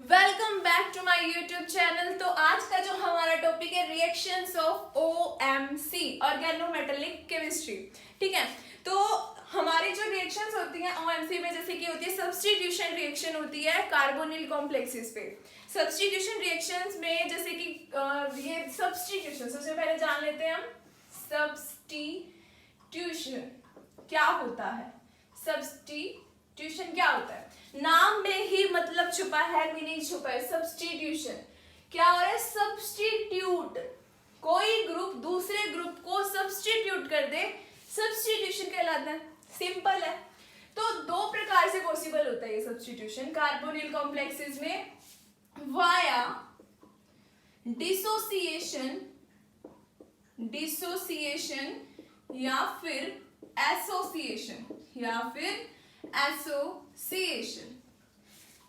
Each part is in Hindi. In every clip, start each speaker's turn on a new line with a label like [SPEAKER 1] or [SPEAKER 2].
[SPEAKER 1] Welcome back to my YouTube channel. तो आज का जो हमारा टॉपिक है reactions of OMC, organometallic chemistry. ठीक है, तो हमारी जो रिएक्शंस होती हैं OMC में, जैसे कि होती है सब्स्टिट्यूशन रिएक्शन होती है कार्बोनिल कॉम्प्लेक्सेस पे। सब्स्टिट्यूशन रिएक्शंस में जैसे कि ये सब्स्टिट्यूशन सबसे पहले जान लेते हैं हम। सब्स्टिट्यूशन क्या होता है? सब्स्टिट्यूशन क्या होता है? नाम में ही मतलब छुपा है, मीनिंग छुपा है। सब्स्टिट्यूशन क्या हो रहा है? सब्स्टिट्यूट, कोई ग्रुप दूसरे ग्रुप को सब्स्टिट्यूट कर दे, सब्स्टिट्यूशन कहलाता है। सिंपल है। तो दो प्रकार से पॉसिबल होता है ये सब्स्टिट्यूशन कार्बोनिल कॉम्प्लेक्सेस में, वाया डिसोसिएशन या फिर एसोसिएशन।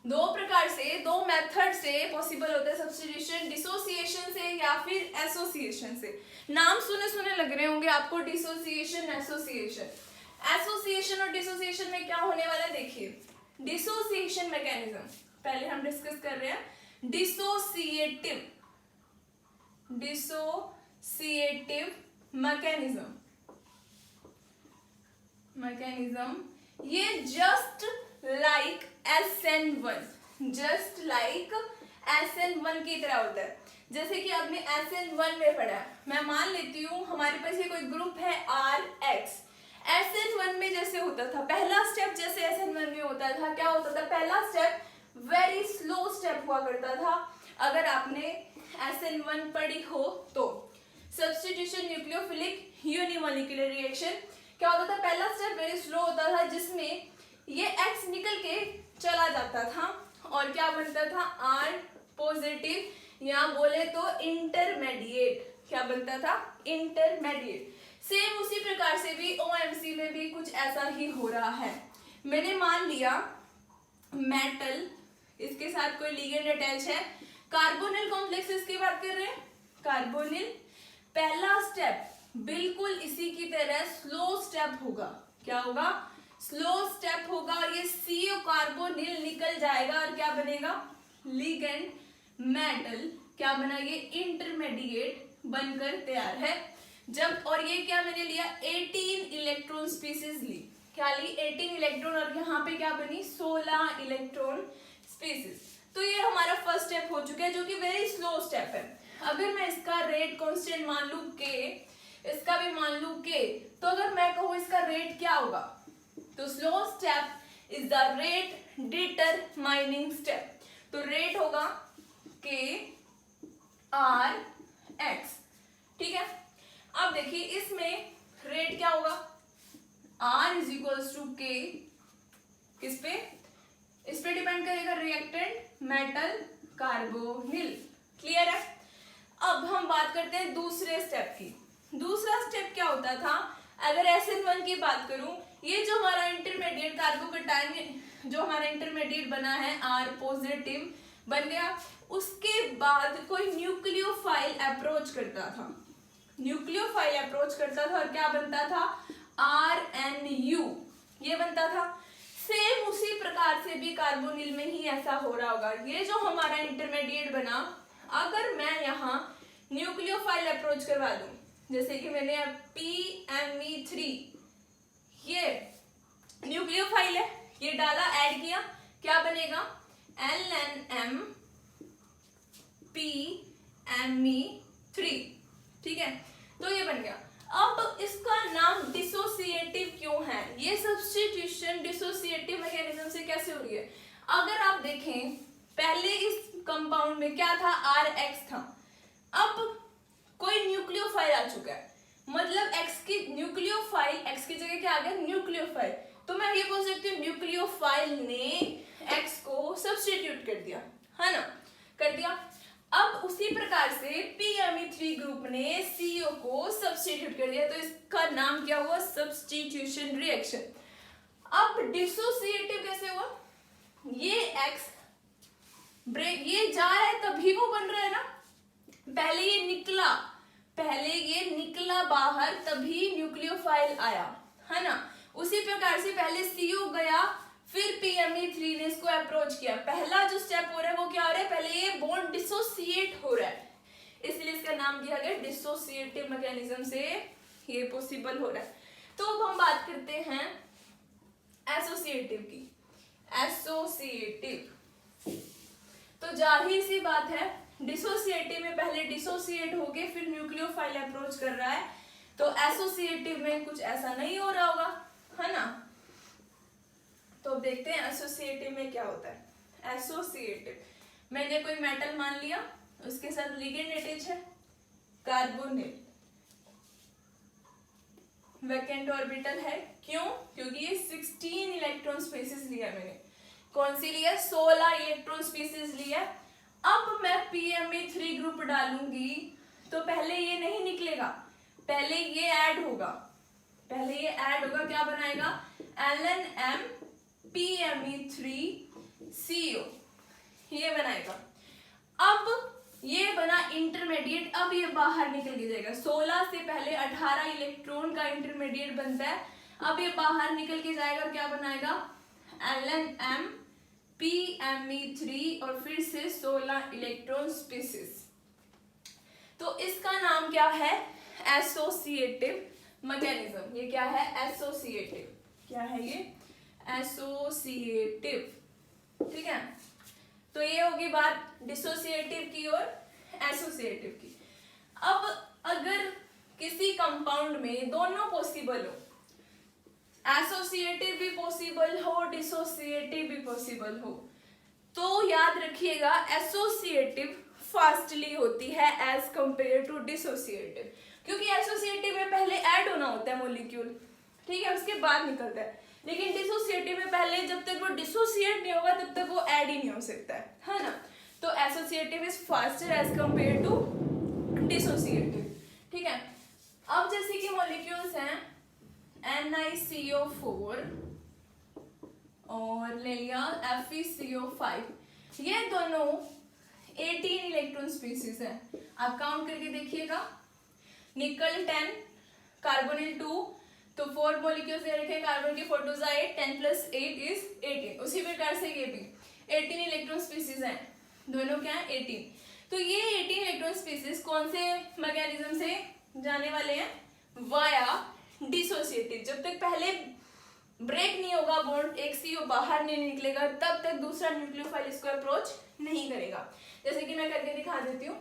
[SPEAKER 1] दो प्रकार से, दो मेथड से पॉसिबल होता है सब्स्टिट्यूशन, डिसोसिएशन से या फिर एसोसिएशन से। नाम सुने सुने लग रहे होंगे आपको, डिसोसिएशन, एसोसिएशन और डिसोसिएशन में क्या होने वाला है देखिए। डिसोसिएशन मैकेनिज्म पहले हम डिस्कस कर रहे हैं। डिसोसिएटिव मैकेनिज्म ये जस्ट लाइक SN1 की तरह होता है। जैसे कि आपने SN1 में पढ़ा है, मैं मान लेती हूँ हमारे पास ये कोई ग्रुप है RX। SN1 में जैसे होता था, पहला स्टेप जैसे SN1 में होता था, क्या होता था? पहला स्टेप वेरी स्लो स्टेप हुआ करता था। अगर आपने SN1 पढ़ी हो तो सब्स्टिट्यूशन न्यूक्लियोफिलिक यूनिमोलिकुलर रिएक्शन क्या होता था? पहला स्टेप वेरी स्लो होता था, जिसमें ये X निकल के चला जाता था और क्या बनता था? R पॉजिटिव या बोले तो इंटरमीडिएट। क्या बनता था? इंटरमीडिएट। सेम उसी प्रकार से भी OMC में भी कुछ ऐसा ही हो रहा है। मैंने मान लिया मेटल, इसके साथ कोई लिगेंड अटैच है। कार्बोनिल कॉम्प्लेक्सेस की बात कर रहे हैं। कार्बोनिल पहला स्टेप बिल्कुल इसी की तरह स्लो स्टेप होगा। क्या होगा? स्लो स्टेप होगा और ये CO कार्बोनिल निकल जाएगा और क्या बनेगा? Ligand metal. क्या बना? ये इंटरमीडिएट बनकर तैयार है। जब और ये क्या मैंने लिया? 18 इलेक्ट्रॉन स्पीसीज ली। क्या ली? 18 इलेक्ट्रॉन और यहाँ पे क्या बनी? 16 इलेक्ट्रॉन स्पीसीज। तो ये हमारा फर्स्ट स्टेप हो चुका है, जो कि वेरी स्लो स्टेप है। अगर मैं इसका रेट कांस्टेंट मान लूं K, इसका भी मान लूं K, तो अगर मैं कहूँ इसका रेट क्या होगा, तो slow step is the rate determining step. तो रेट होगा K R X। ठीक है, अब देखिए इसमें रेट क्या होगा? R is equals to K, किस पे? इस पे डिपेंड करेगा रिएक्टेंट मेटल कार्बोनिल। क्लियर है? अब हम बात करते हैं दूसरे स्टेप की। दूसरा स्टेप क्या होता था? अगर SN1 की बात करूं, ये जो हमारा इंटरमीडिएट कार्बोकैटायन जो हमारा इंटरमीडिएट बना है R पॉजिटिव बन गया, उसके बाद कोई न्यूक्लियोफाइल अप्रोच करता था। और क्या बनता था? RNU ये बनता था। सेम उसी प्रकार से भी कार्बोनिल में ही ऐसा हो रहा होगा। ये जो हमारा इंटरमीडिएट बना, अगर मैं यहाँ न्यूक्लियोफाइल अप्रोच करवा दूं, जैसे कि मैंने PME3, ये न्यूक्लियोफाइल है, ये डाला, ऐड किया, क्या बनेगा? LNMPME3। ठीक है, तो ये बन गया। अब इसका नाम डिसोसिएटिव क्यों है? ये सब्स्टिट्यूशन डिसोसिएटिव मैकेनिज्म से कैसे हो रही है? अगर आप देखें, पहले इस कंपाउंड में क्या था? RX था। अब कोई न्यूक्लियोफाइल आ चुका है, मतलब X की न्यूक्लियोफाइल, X की जगह क्या आ गया? न्यूक्लियोफाइल। तो मैं ये बोल सकती हूँ न्यूक्लियोफाइल ने X को सब्स्टिट्यूट कर दिया, है ना? कर दिया। अब उसी प्रकार से PME3 ग्रुप ने CO को सब्स्टिट्यूट कर दिया, तो इसका नाम क्या हुआ? Substitution reaction. अब डिसोसिएटिव कैसे हुआ? ये X ब्रेक, ये जा रहा है तभी वो बन रहा है ना। पहले ये निकला बाहर, तभी न्यूक्लियोफाइल आया, है ना? उसी प्रकार से पहले CO गया, फिर PME3 ने इसको अप्रोच किया। पहला जो स्टेप हो रहा है वो क्या हो रहा है? पहले ये बॉन्ड डिसोसिएट हो रहा है, इसलिए इसका नाम दिया गया डिसोसिएटिव मैकेनिज्म से ये पॉसिबल हो रहा है। तो अब हम बात करते हैं एसोसिएटिव की। एसोसिएटिव तो जाहिर सी बात है, डिसोसिएटिव में पहले डिसोसिएट होके फिर न्यूक्लियोफाइल अप्रोच कर रहा है, तो एसोसिएटिव में कुछ ऐसा नहीं हो रहा होगा, है ना। तो देखते हैं एसोसिएटिव में क्या होता है। एसोसिएटिव, मैंने कोई मेटल मान लिया, उसके साथ लिगेंड अटैच है कार्बोनिल, वैकेंट ऑर्बिटल है, क्यों? क्योंकि ये 16 इलेक्ट्रॉन स्पेसिस लिया मैंने। कौन सी लिया? 16 इलेक्ट्रॉन स्पेसिस लिया। अब मैं pme3 ग्रुप डालूंगी तो पहले ये नहीं निकलेगा, पहले ये ऐड होगा, पहले ये ऐड होगा, क्या बनाएगा? LNM pme3CO, ये बनाएगा। अब ये बना इंटरमीडिएट, अब ये बाहर निकल के जाएगा। 16 से पहले 18 इलेक्ट्रॉन का इंटरमीडिएट बनता है, अब ये बाहर निकल के जाएगा और क्या बनाएगा? LNM pme3 और फिर से 16 इलेक्ट्रॉन स्पीसीज। तो इसका नाम क्या है? Associative mechanism. ये क्या है? एसोसिएटिव। क्या है ये? एसोसिएटिव, ठीक है। तो ये होगी बात डिसोसिएटिव की और एसोसिएटिव की। अब अगर किसी कंपाउंड में दोनों पॉसिबल हो, एसोसिएटिव भी पॉसिबल हो, डिसोसिएटिव भी पॉसिबल हो, तो याद रखिएगा एसोसिएटिव फास्टली होती है एज कंपेयर टू डिसोसिएटिव, क्योंकि एसोसिएटिव में पहले ऐड होना होता है मॉलिक्यूल, ठीक है, उसके बाद निकलता है। लेकिन डिसोसिएटिव में पहले जब तक वो डिसोसिएट नहीं होगा तब तक वो ऐड ही नहीं हो सकता है ना। तो associative is faster as compare to dissociative, ठीक है। अब जैसे कि मॉलिक्यूल्स हैं NiCO4 और ले लिया FeCO5, ये दोनों 18 इलेक्ट्रॉन स्पीसीज है। आप काउंट करके देखिएगा, निकल 10, कार्बोनिल 2, तो 4 मॉलिक्यूल्स दे रखे, कार्बन की 4 2 8, 10 + 8 इज 18। उसी प्रकार से ये भी 18 इलेक्ट्रॉन स्पीसीज हैं, दोनों क्या है? 18। तो ये 18 इलेक्ट्रॉन स्पीसीज कौन से मैकेनिज्म से जाने वाले हैं? Via dissociative. जब तक पहले ब्रेक नहीं होगा बॉन्ड, एक CO बाहर नहीं निकलेगा, तब तक दूसरा न्यूक्लियोफाइल इसको अप्रोच नहीं करेगा। जैसे कि मैं करके दिखा देती हूँ।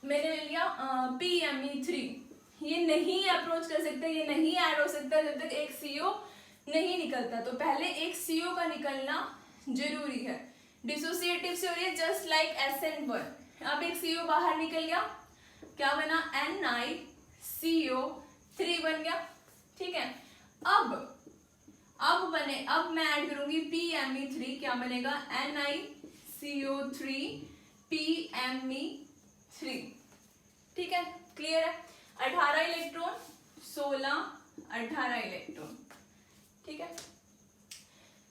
[SPEAKER 1] मैंने ले लिया pme3, ये नहीं अप्रोच कर सकता, ये नहीं ऐड हो सकता जब तक एक CO नहीं निकलता। तो पहले एक CO का निकलना जरूरी है। डिसोसिएटिव से हो रही है जस्ट लाइक SN1। अब एक CO बाहर निकल गया, क्या बना? NiCO3 बन गया, ठीक है। अब मैं ऐड करूंगी pme3, क्या बनेगा? NiCO3 pme3, ठीक है, क्लियर है। 18 इलेक्ट्रॉन, 16, 18 इलेक्ट्रॉन, ठीक है।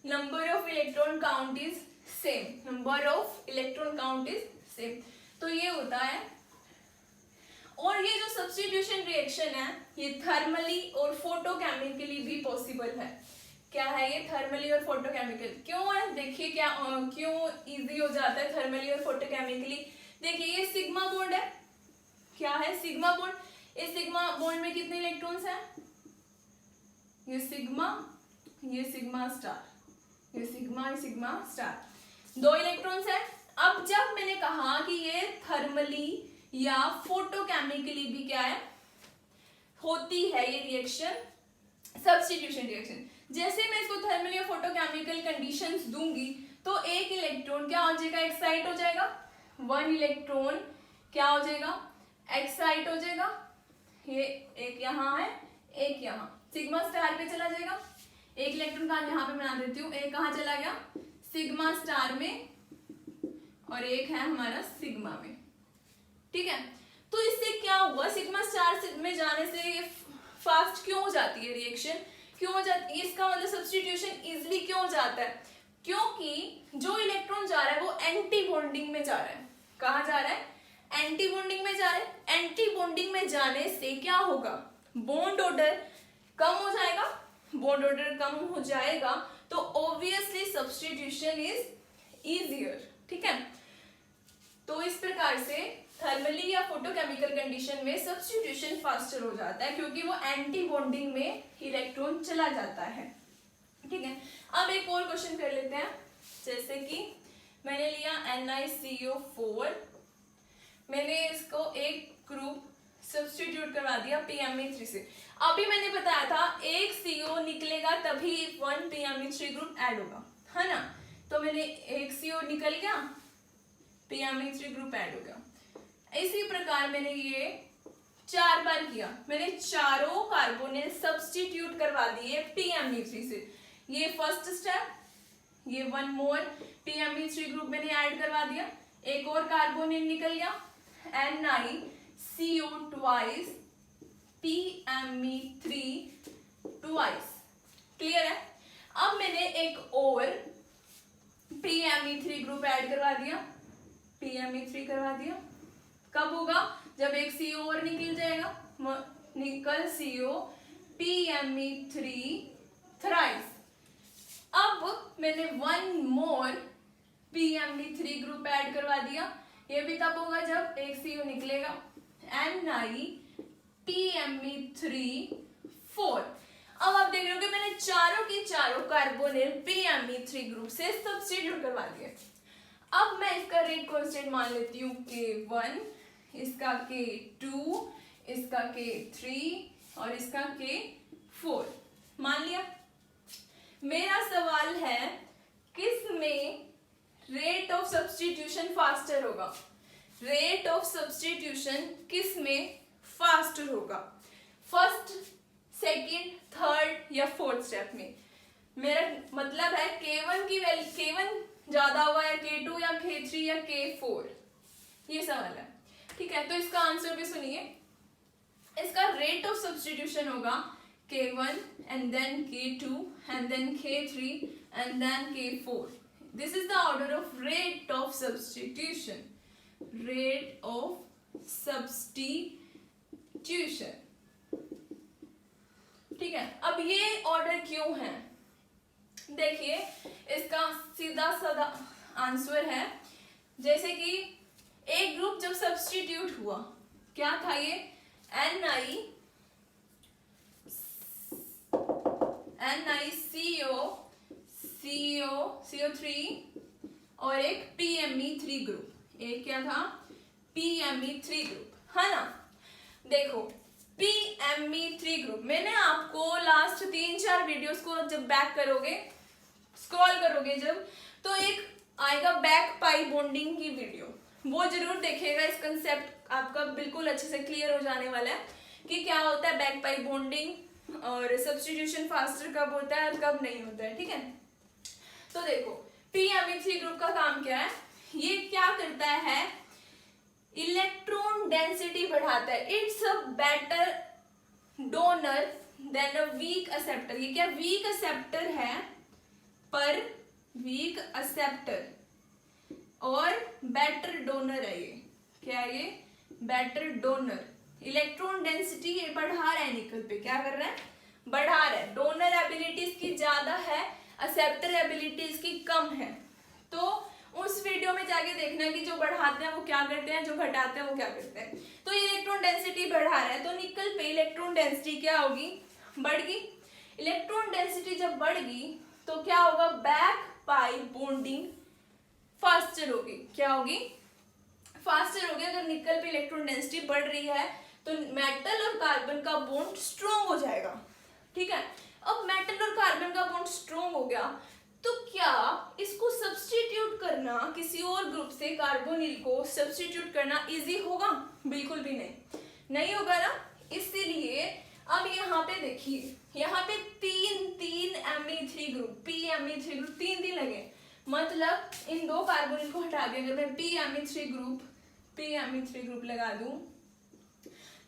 [SPEAKER 1] Number of electron count is same, number of electron count is same. तो ये होता है। और ये जो सब्स्टिट्यूशन रिएक्शन है, ये थर्मली और फोटोकेमिकली भी पॉसिबल है। क्या है ये? थर्मली और फोटोकेमिकल। क्यों है? देखिए क्या क्यों इजी हो जाता है थर्मली और फोटोकेमिकली। देखिए ये सिग्मा बॉन्ड है, क्या है? Sigma bond. इस सिग्मा बॉन्ड में कितने इलेक्ट्रॉन्स हैं? ये सिग्मा स्टार, ये सिग्मा स्टार, 2 इलेक्ट्रॉन्स है। अब जब मैंने कहा कि ये थर्मली या फोटोकेमिकली भी क्या है? होती है ये रिएक्शन, सब्स्टिट्यूशन रिएक्शन। जैसे मैं इसको थर्मल या फोटोकेमिकल कंडीशंस दूंगी तो एक इलेक्ट्रॉन क्या हो जाएगा? एक्साइट हो जाएगा। 1 इलेक्ट्रॉन क्या हो जाएगा? एक्साइट हो जाएगा। ये एक यहाँ है, एक यहाँ सिग्मा स्टार पे चला जाएगा। एक इलेक्ट्रॉन का यहाँ पे बना देती हूँ। एक कहाँ चला गया? सिग्मा स्टार में, और एक है हमारा सिग्मा में, ठीक है। तो इससे क्या हुआ? सिग्मा स्टार में जाने से ये फास्ट क्यों हो जाती है रिएक्शन? क्यों हो जाती है? इसका मतलब सब्स्टिट्यूशन इजिली क्यों हो जाता है? क्योंकि जो इलेक्ट्रॉन जा रहा है वो एंटी बॉन्डिंग में जा रहा है। कहाँ जा रहा है? एंटी बॉन्डिंग में जा रहा है। एंटी बॉन्डिंग में जाने से क्या होगा? बॉन्ड ऑर्डर कम हो जाएगा। बॉन्ड ऑर्डर कम हो जाएगा तो ऑब्वियसली सब्स्टिट्यूशन इज इजियर, ठीक है। तो इस प्रकार से थर्मली या फोटोकेमिकल कंडीशन में सब्स्टिट्यूशन फास्टर हो जाता है क्योंकि वो एंटी बॉन्डिंग में इलेक्ट्रॉन चला जाता है। ठीक है, अब एक और क्वेश्चन कर लेते हैं। जैसे कि मैंने लिया NiCO4, मैंने इसको एक ग्रुप सब्स्टिट्यूट करवा दिया PME3 से। अभी मैंने बताया था एक CO निकलेगा तभी 1 PME3 ग्रुप ऐड होगा, है ना। तो मैंने एक CO निकल गया, PME3 ग्रुप ऐड हो गया। इसी प्रकार मैंने ये 4 बार किया, मैंने चारों कार्बोनिल सब्स्टिट्यूट करवा दिए PME3 से। ये फर्स्ट स्टेप, ये 1 मोर PME3 ग्रुप मैंने ऐड करवा दिया, एक और कार्बोनिल निकल गया NiCO twice PME3 twice. Clear है। अब मैंने एक और PME3 ग्रुप ऐड करवा दिया, PME3 करवा दिया। कब होगा? जब एक CO और निकल जाएगा, निकल CO PME3 थ्राइस। अब मैंने 1 मोर PME3 ग्रुप ऐड करवा दिया, ये भी तब होगा जब एक CO निकलेगा NiPME3 4। अब आप देख रहे हो कि मैंने चारों के चारों कार्बोनिल PME3 ग्रुप से सब्स्टिट्यूट करवा दिए। अब मैं इसका रेट कांस्टेंट मान लेती हूँ K1, इसका K2, इसका K3 और इसका K4 मान लिया। मेरा सवाल है किस में रेट ऑफ सब्स्टिट्यूशन फास्टर होगा? रेट ऑफ सब्स्टिट्यूशन किस में फास्टर होगा? फर्स्ट, सेकंड, थर्ड या फोर्थ स्टेप में? मेरा मतलब है K1 की वैल्यू, K1 ज्यादा होगा या K2 या K3 या K4, ये सवाल है। ठीक है, तो इसका आंसर भी सुनिए। इसका रेट ऑफ सब्स्टिट्यूशन होगा K1 and then K2 and then K3 and then K4. This is the order of rate of substitution. Rate of substitution. ठीक है, अब ये ऑर्डर क्यों है? देखिए, इसका सीधा साधा आंसर है, जैसे कि एक ग्रुप जब सब्स्टिट्यूट हुआ, क्या था ये? NiCO3 और एक PME3 ग्रुप, एक क्या था? PME3 ग्रुप, है ना। देखो PME3 ग्रुप, मैंने आपको लास्ट 3-4 वीडियोस को जब बैक करोगे, स्क्रॉल करोगे जब, तो एक आएगा बैक पाई बॉन्डिंग की वीडियो, वो जरूर देखिएगा। इस कंसेप्ट आपका बिल्कुल अच्छे से क्लियर हो जाने वाला है कि क्या होता है बैक पाई बॉन्डिंग और सब्स्टिट्यूशन फास्टर कब होता है और कब नहीं होता है। ठीक है, तो देखो PME3 ग्रुप का काम क्या है? ये क्या करता है? इलेक्ट्रॉन डेंसिटी बढ़ाता है। It's a better donor than a weak acceptor. ये क्या वीक एक्सेप्टर है, पर वीक एक्सेप्टर और बेटर डोनर है। ये क्या है? ये बेटर डोनर। इलेक्ट्रॉन डेंसिटी ये बढ़ा रहा है निकल पे, क्या कर रहा है? बढ़ा रहा है। डोनर एबिलिटी इसकी ज्यादा है, एक्सेप्टर एबिलिटी इसकी कम है। तो उस वीडियो में जाके देखना कि जो बढ़ाते हैं वो क्या करते हैं, जो घटाते हैं वो क्या करते हैं। तो इलेक्ट्रॉन डेंसिटी बढ़ा रहा है, तो निकल पे इलेक्ट्रॉन डेंसिटी क्या होगी? बढ़ गई। इलेक्ट्रॉन डेंसिटी जब बढ़ गई तो क्या होगा? बैक पाई बॉन्डिंग फास्टर होगी। क्या होगी? फास्टर होगी। अगर निकल पे इलेक्ट्रॉन डेंसिटी बढ़ रही है तो मेटल और कार्बन का बॉन्ड स्ट्रॉन्ग हो जाएगा। ठीक है, अब मेटल और कार्बन का बॉन्ड स्ट्रॉन्ग हो गया तो क्या इसको सब्स्टिट्यूट करना, किसी और ग्रुप से कार्बोनिल को सब्स्टिट्यूट करना इजी होगा? बिल्कुल भी नहीं होगा ना। इसीलिए अब यहाँ पे देखिए, यहाँ पे तीन Me3 ग्रुप, PME3 ग्रुप, तीन लगे। मतलब इन दो कार्बोनिल को हटा के अगर मैं PME3 ग्रुप लगा दूं,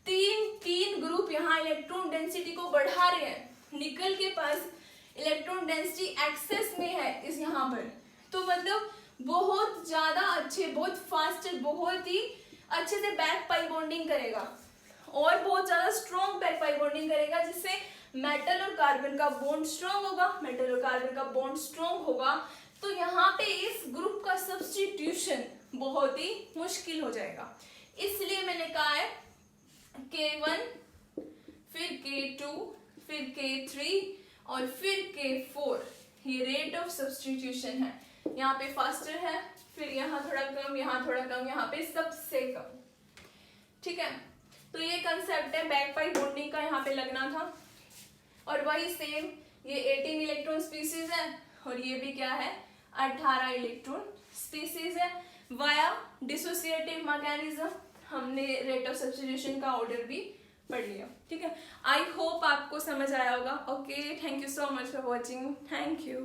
[SPEAKER 1] तीन ग्रुप यहाँ इलेक्ट्रॉन डेंसिटी को बढ़ा रहे हैं। निकल के पास इलेक्ट्रॉन डेंसिटी एक्सेस में है इस यहाँ पर, तो मतलब बहुत ज्यादा अच्छे, बहुत फास्ट, बहुत ही अच्छे से बैक पाई बॉन्डिंग करेगा और बहुत ज्यादा स्ट्रॉन्ग बैक पाई बॉन्डिंग करेगा, जिससे मेटल और कार्बन का बॉन्ड स्ट्रॉन्ग होगा। मेटल और कार्बन का बॉन्ड स्ट्रॉन्ग होगा तो यहाँ पे इस ग्रुप का सब्स्टिट्यूशन बहुत ही मुश्किल हो जाएगा। इसलिए मैंने कहा है K1 फिर K2 फिर K3 और फिर K4, ये रेट ऑफ सब्स्टिट्यूशन है। यहाँ पे फास्टर है, फिर यहाँ थोड़ा कम, यहाँ थोड़ा कम, यहाँ पे सबसे कम। ठीक है, तो ये कंसेप्ट है बैक पाई बॉन्डिंग का, यहाँ पे लगना था। और वही सेम, ये 18 इलेक्ट्रॉन स्पीसीज है और ये भी क्या है, 18 इलेक्ट्रॉन स्पीसीज है। वाया डिसोसिएटिव मैकेनिज्म हमने रेट ऑफ सब्स्टिट्यूशन का ऑर्डर भी पढ़ लिया। ठीक है, आई होप आपको समझ आया होगा। Okay, thank you so much for watching, thank you.